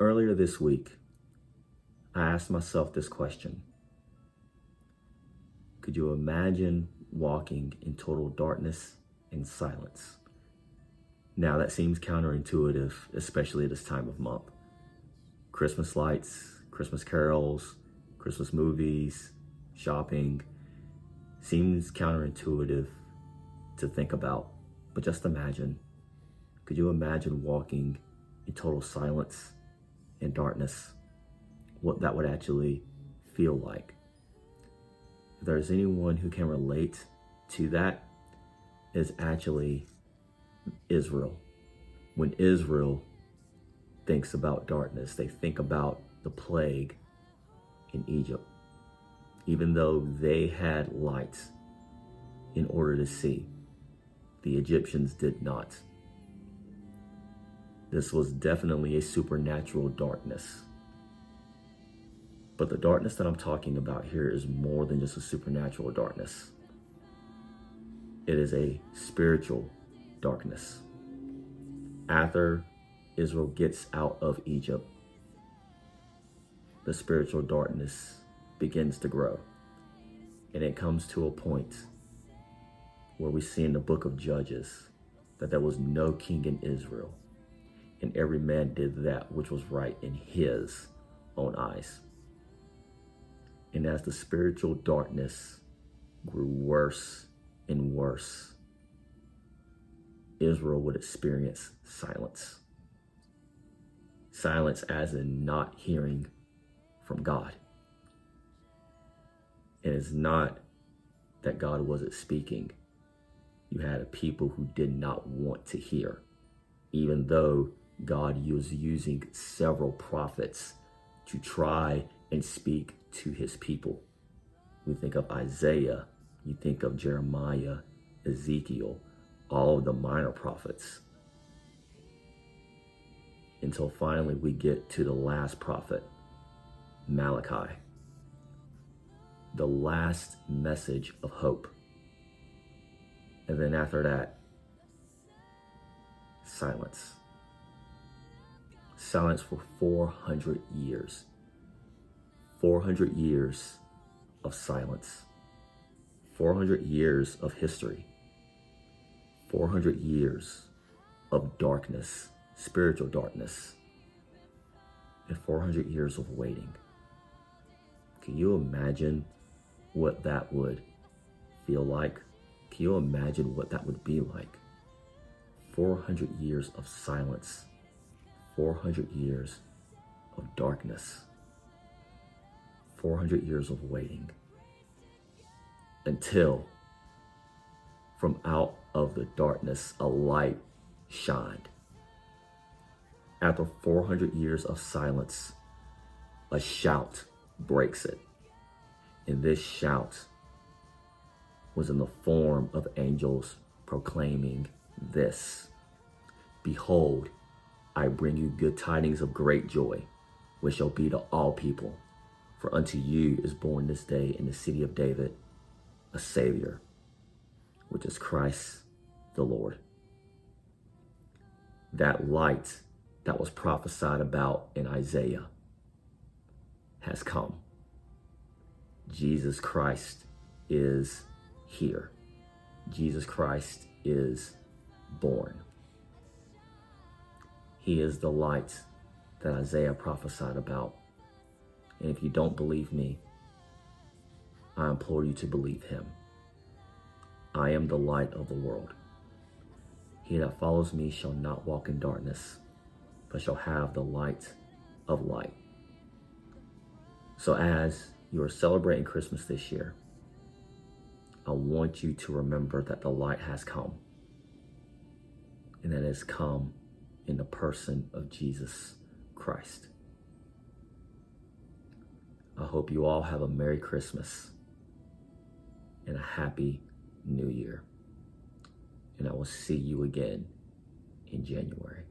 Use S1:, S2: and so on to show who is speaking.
S1: Earlier this week, I asked myself this question. Could you imagine walking in total darkness and silence? Now that seems counterintuitive, especially at this time of month. Christmas lights, Christmas carols, Christmas movies, shopping seems counterintuitive to think about, but just imagine. Could you imagine walking in total silence and darkness? What that would actually feel like. If there's anyone who can relate to that, is actually Israel. When Israel thinks about darkness, they think about the plague in Egypt. Even though they had lights in order to see, the Egyptians did not. This was definitely a supernatural darkness. But the darkness that I'm talking about here is more than just a supernatural darkness. It is a spiritual darkness. After Israel gets out of Egypt, the spiritual darkness begins to grow. And it comes to a point where we see in the book of Judges that there was no king in Israel, and every man did that which was right in his own eyes. And as the spiritual darkness grew worse and worse, Israel would experience silence. Silence as in not hearing from God. And it's not that God wasn't speaking. You had a people who did not want to hear, even though God was using several prophets to try and speak to his people. We think of Isaiah, you think of Jeremiah, Ezekiel, all of the minor prophets. Until finally we get to the last prophet, Malachi. The last message of hope. And then after that, silence. Silence for 400 years. 400 years of silence. 400 years of history. 400 years of darkness, spiritual darkness, and 400 years of waiting. Can you imagine what that would feel like? Can you imagine what that would be like? 400 years of silence, 400 years of darkness, 400 years of waiting, until from out of the darkness a light shined. After 400 years of silence, a shout breaks it. And this shout was in the form of angels proclaiming this: Behold, I bring you good tidings of great joy, which shall be to all people. For unto you is born this day in the city of David a Savior, which is Christ the Lord. That light that was prophesied about in Isaiah has come. Jesus Christ is here. Jesus Christ is born. He is the light that Isaiah prophesied about. And if you don't believe me, I implore you to believe him. I am the light of the world. He that follows me shall not walk in darkness, but shall have the light of light. So as you are celebrating Christmas this year, I want you to remember that the light has come, and that it has come in the person of Jesus Christ. I hope you all have a Merry Christmas and a Happy New Year. And I will see you again in January.